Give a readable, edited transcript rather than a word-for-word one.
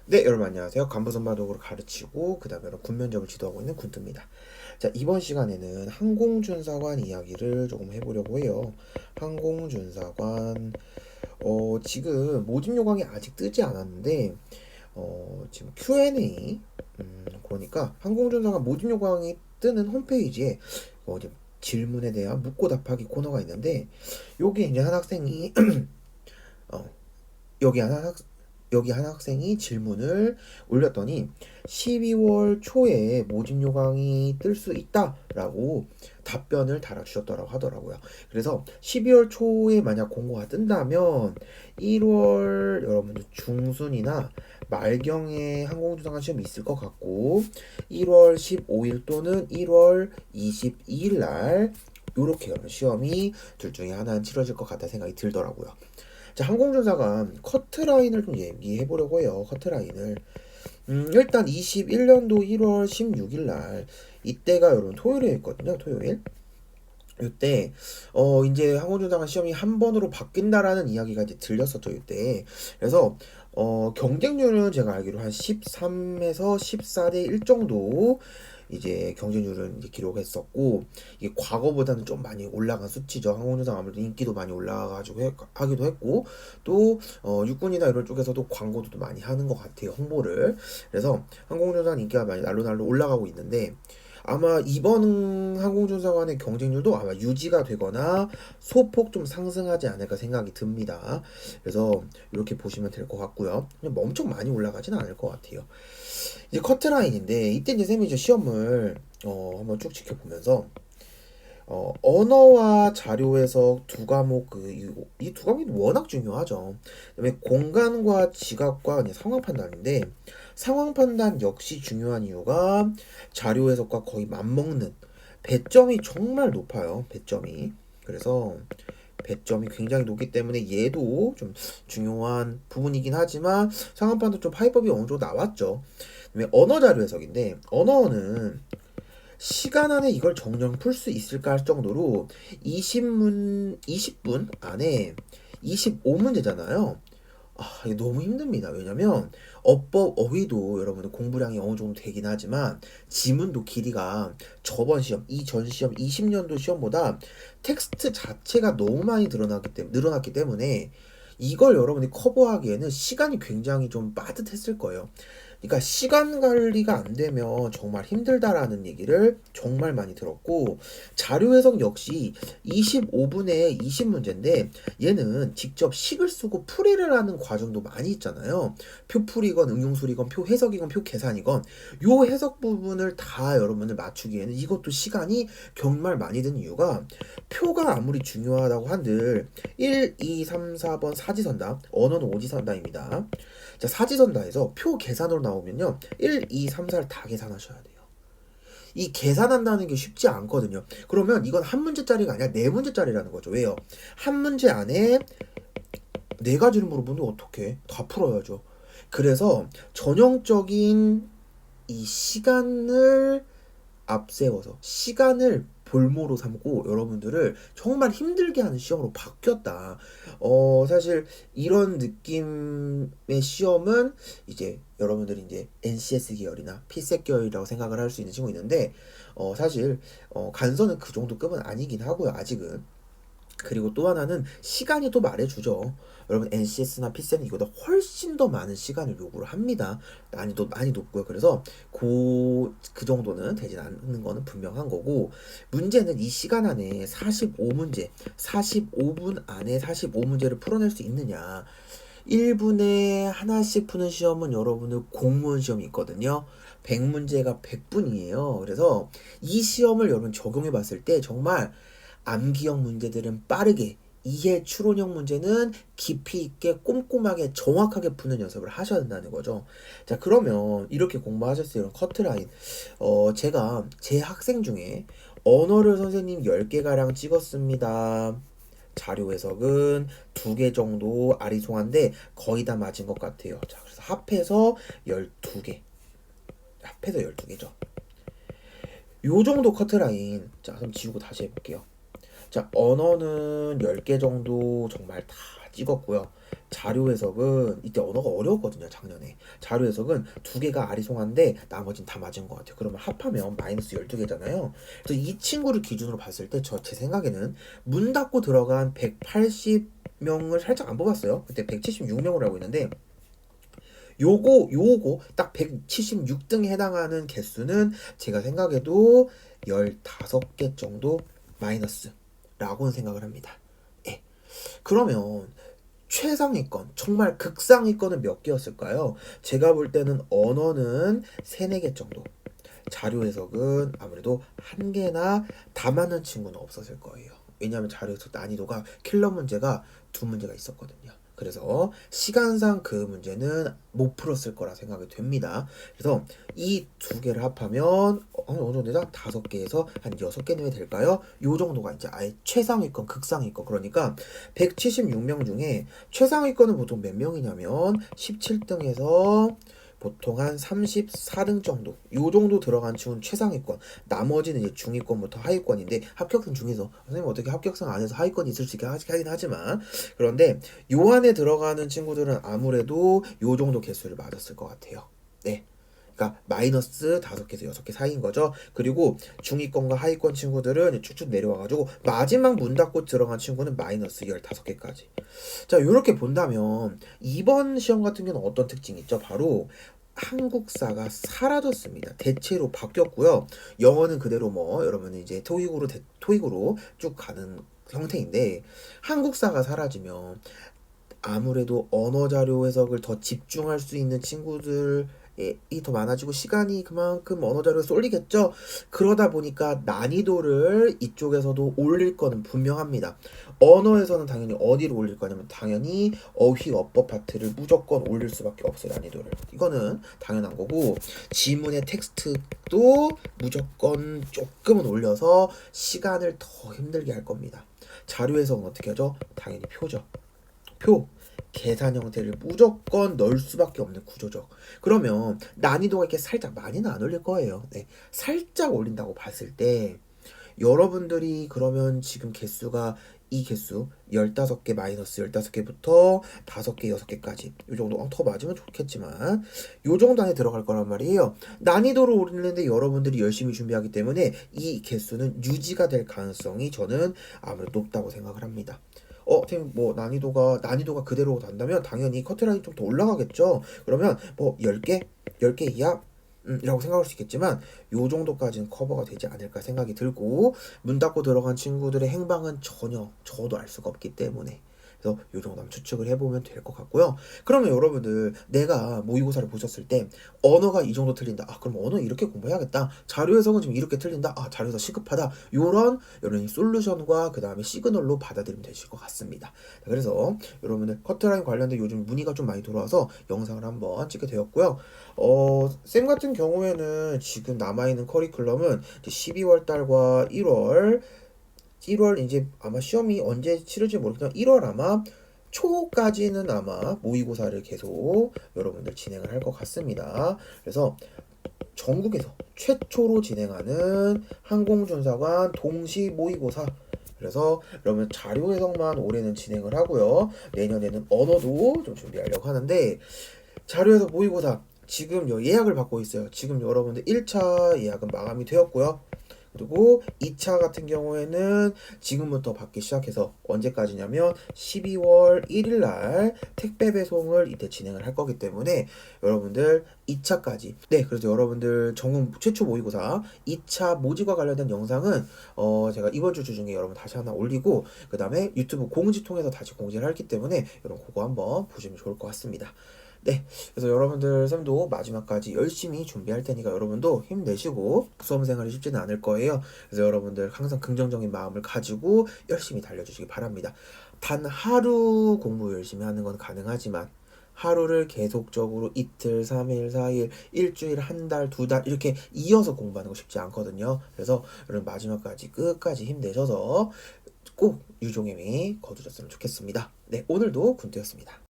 네, 여러분 안녕하세요. 간부선발독으로 가르치고 그 다음에 여러분 군면접을 지도하고 있는 군뚜입니다. 자, 이번 시간에는 항공준사관 이야기를 조금 해보려고 해요. 항공준사관 지금 모집 요강이 아직 뜨지 않았는데 지금 Q&A 그러니까 항공준사관 모집 요강이 뜨는 홈페이지에 이제 질문에 대한 묻고 답하기 코너가 있는데 여기 이제 한 학생이 어, 여기 한 학생이 질문을 올렸더니 12월 초에 모집 요강이 뜰 수 있다라고 답변을 달아주셨더라고 하더라고요. 그래서 12월 초에 만약 공고가 뜬다면 1월 여러분들 중순이나 말경에 항공우주상관 시험이 있을 것 같고 1월 15일 또는 1월 22일 날 요렇게 시험이 둘 중에 하나는 치러질 것 같다 생각이 들더라고요. 자, 항공조사관 커트라인을 좀 얘기해 보려고 해요. 커트라인을. 일단 21년도 1월 16일 날 이때가 여러분 토요일이었거든요. 토요일. 이때 이제 항공조사관 시험이 한 번으로 바뀐다라는 이야기가 이제 들렸었죠. 이때. 그래서 경쟁률은 제가 알기로 한 13에서 14대 1 정도 이제 경쟁률은 이제 기록했었고 이게 과거보다는 좀 많이 올라간 수치죠. 항공조사 아무래도 인기도 많이 올라가지고 하기도 했고 또 육군이나 이런 쪽에서도 광고도 많이 하는 것 같아요. 홍보를. 그래서 항공조사 인기가 많이 날로 올라가고 있는데 아마 이번 항공조사관의 경쟁률도 아마 유지가 되거나 소폭 좀 상승하지 않을까 생각이 듭니다. 그래서 이렇게 보시면 될 것 같고요. 그냥 뭐 엄청 많이 올라가지는 않을 것 같아요. 이제 커트라인인데 이때 이제 쌤이 이제 시험을 한번 쭉 지켜보면서 언어와 자료 해석 두 과목 이 두 과목이 워낙 중요하죠. 그다음에 공간과 지각과 이제 상황 판단인데 상황 판단 역시 중요한 이유가 자료 해석과 거의 맞먹는 배점이 정말 높아요. 배점이. 그래서 배점이 굉장히 높기 때문에 얘도 좀 중요한 부분이긴 하지만 상황 판단 좀 파이법이 어느 정도 나왔죠. 그다음에 언어 자료 해석인데 언어는 시간 안에 이걸 정령 풀 수 있을까 할 정도로 20분 안에 25문제잖아요. 아, 이게 너무 힘듭니다. 왜냐면 어법, 어휘도 여러분들 공부량이 어느 정도 되긴 하지만 지문도 길이가 저번 시험, 이전 시험, 20년도 시험보다 텍스트 자체가 너무 많이 늘어났기 때문에 이걸 여러분이 커버하기에는 시간이 굉장히 좀 빠듯했을 거예요. 그러니까 시간 관리가 안 되면 정말 힘들다라는 얘기를 정말 많이 들었고 자료 해석 역시 25분에 20문제인데 얘는 직접 식을 쓰고 풀이를 하는 과정도 많이 있잖아요. 표 풀이건 응용술이건 표 해석이건 표 계산이건 요 해석 부분을 다 여러분을 맞추기에는 이것도 시간이 정말 많이 드는 이유가 표가 아무리 중요하다고 한들 1, 2, 3, 4번 사지선다 언어는 오지선다입니다. 자, 사지선다에서 표 계산으로 나오면요. 1, 2, 3, 4를 다 계산하셔야 돼요. 이 계산한다는 게 쉽지 않거든요. 그러면 이건 한 문제짜리가 아니라 네 문제짜리라는 거죠. 왜요? 한 문제 안에 네 가지를 물어보는데 어떻게? 다 풀어야죠. 그래서 전형적인 이 시간을 앞세워서 시간을 볼모로 삼고 여러분들을 정말 힘들게 하는 시험으로 바뀌었다. 사실 이런 느낌의 시험은 이제 여러분들이 이제 NCS 계열이나 PSEC 계열이라고 생각을 할 수 있는 친구 있는데 사실 간선은 그 정도 급은 아니긴 하고요. 아직은. 그리고 또 하나는 시간이 또 말해주죠. 여러분 NCS나 PC는 이거보다 훨씬 더 많은 시간을 요구를 합니다. 난이도 많이 높고요. 그래서 그 정도는 되지 않는 거는 분명한 거고 문제는 이 시간 안에 45문제, 45분 안에 45문제를 풀어낼 수 있느냐. 1분에 하나씩 푸는 시험은 여러분들 공무원 시험이 있거든요. 100문제가 100분이에요. 그래서 이 시험을 여러분 적용해 봤을 때 정말 암기형 문제들은 빠르게 이해 추론형 문제는 깊이 있게 꼼꼼하게 정확하게 푸는 연습을 하셔야 된다는 거죠. 자, 그러면 이렇게 공부하셨어요. 이런 커트라인. 제가 제 학생 중에 언어를 선생님 10개가량 찍었습니다. 자료 해석은 2개 정도 아리송한데 거의 다 맞은 것 같아요. 자, 그래서 합해서 12개. 합해서 12개죠. 요 정도 커트라인. 자, 그럼 지우고 다시 해볼게요. 자, 언어는 10개 정도 정말 다 찍었고요. 자료 해석은 이때 언어가 어려웠거든요, 작년에. 자료 해석은 두 개가 아리송한데 나머지는 다 맞은 것 같아요. 그러면 합하면 마이너스 12개잖아요. 그래서 이 친구를 기준으로 봤을 때 제 생각에는 문 닫고 들어간 180명을 살짝 안 뽑았어요. 그때 176명으로 알고 있는데 요거 딱 176등에 해당하는 개수는 제가 생각해도 15개 정도 마이너스라고는 생각을 합니다. 예. 그러면 최상위권, 정말 극상위권은 몇 개였을까요? 제가 볼 때는 언어는 3, 4개 정도. 자료 해석은 아무래도 한 개나 다 맞는 친구는 없었을 거예요. 왜냐하면 자료 해석 난이도가 킬러 문제가 2문제가 있었거든요. 그래서 시간상 그 문제는 못 풀었을 거라 생각이 됩니다. 그래서 이 두 개를 합하면 어느 정도 되죠? 5개에서 한 6개 내외 될까요? 요 정도가 이제 아예 최상위권, 극상위권. 그러니까 176명 중에 최상위권은 보통 몇 명이냐면 17등에서 보통 한 34등 정도, 요 정도 들어간 친구는 최상위권. 나머지는 이제 중위권부터 하위권인데, 합격생 중에서 선생님 어떻게 합격생 안에서 하위권이 있을 수 있게 하긴 하지만, 그런데 요 안에 들어가는 친구들은 아무래도 요 정도 개수를 맞았을 것 같아요. 네. 그러니까 마이너스 5개에서 6개 사이인 거죠. 그리고 중위권과 하위권 친구들은 쭉쭉 내려와가지고 마지막 문 닫고 들어간 친구는 마이너스 15개까지. 자, 이렇게 본다면 이번 시험 같은 경우는 어떤 특징이 있죠? 바로 한국사가 사라졌습니다. 대체로 바뀌었고요. 영어는 그대로 뭐 여러분 이제 토익으로 쭉 가는 형태인데, 한국사가 사라지면 아무래도 언어 자료 해석을 더 집중할 수 있는 친구들이 더 많아지고 시간이 그만큼 언어 자료에 쏠리겠죠. 그러다 보니까 난이도를 이쪽에서도 올릴 거는 분명합니다. 언어에서는 당연히 어디로 올릴 거냐면 당연히 어휘 어법 파트를 무조건 올릴 수밖에 없어요. 난이도를. 이거는 당연한 거고, 지문의 텍스트도 무조건 조금은 올려서 시간을 더 힘들게 할 겁니다. 자료 해석은 어떻게 하죠? 당연히 표죠. 계산 형태를 무조건 넣을 수밖에 없는 구조죠. 그러면 난이도가 이렇게 살짝 많이는 안 올릴 거예요. 네, 살짝 올린다고 봤을 때 여러분들이 그러면 지금 개수가 이 개수 15개 마이너스 15개부터 5개, 6개까지 이 정도 더 맞으면 좋겠지만 요 정도 안에 들어갈 거란 말이에요. 난이도를 올리는데 여러분들이 열심히 준비하기 때문에 이 개수는 유지가 될 가능성이 저는 아무래도 높다고 생각을 합니다. 선생님 뭐 난이도가 그대로 간다면 당연히 커트라인이 좀 더 올라가겠죠. 그러면 뭐 10개 이하 이라고 생각할 수 있겠지만 요 정도까지는 커버가 되지 않을까 생각이 들고, 문 닫고 들어간 친구들의 행방은 전혀 저도 알 수가 없기 때문에 그래서 요 정도 한번 추측을 해보면 될 것 같고요. 그러면 여러분들 내가 모의고사를 보셨을 때 언어가 이 정도 틀린다. 그럼 언어 이렇게 공부해야겠다. 자료 해석은 지금 이렇게 틀린다. 자료 해석 시급하다. 요런 솔루션과 그 다음에 시그널로 받아들이면 되실 것 같습니다. 그래서 여러분들 커트라인 관련된 요즘 문의가 좀 많이 들어와서 영상을 한번 찍게 되었고요. 쌤 같은 경우에는 지금 남아있는 커리큘럼은 12월 달과 1월 이제 아마 시험이 언제 치를지 모르겠지만 1월 아마 초까지는 아마 모의고사를 계속 여러분들 진행을 할 것 같습니다. 그래서 전국에서 최초로 진행하는 항공준사관 동시 모의고사, 그래서 그러면 자료 해석만 올해는 진행을 하고요. 내년에는 언어도 좀 준비하려고 하는데, 자료 해석 모의고사 지금 예약을 받고 있어요. 지금 여러분들 1차 예약은 마감이 되었고요. 그리고 2차 같은 경우에는 지금부터 받기 시작해서 언제까지냐면 12월 1일 날 택배 배송을 이때 진행을 할 거기 때문에 여러분들 2차까지, 네, 그래서 여러분들 전국 최초 모의고사 2차 모집과 관련된 영상은 제가 이번 주 중에 여러분 다시 하나 올리고 그 다음에 유튜브 공지 통해서 다시 공지를 했기 때문에 여러분 그거 한번 보시면 좋을 것 같습니다. 네, 그래서 여러분들 쌤도 마지막까지 열심히 준비할 테니까 여러분도 힘내시고, 수험생활이 쉽지는 않을 거예요. 그래서 여러분들 항상 긍정적인 마음을 가지고 열심히 달려주시기 바랍니다. 단 하루 공부 열심히 하는 건 가능하지만 하루를 계속적으로 이틀, 3일, 4일, 일주일, 한 달, 2달 이렇게 이어서 공부하는 거 쉽지 않거든요. 그래서 여러분 마지막까지 끝까지 힘내셔서 꼭 유종의 미 거두셨으면 좋겠습니다. 네, 오늘도 군대였습니다.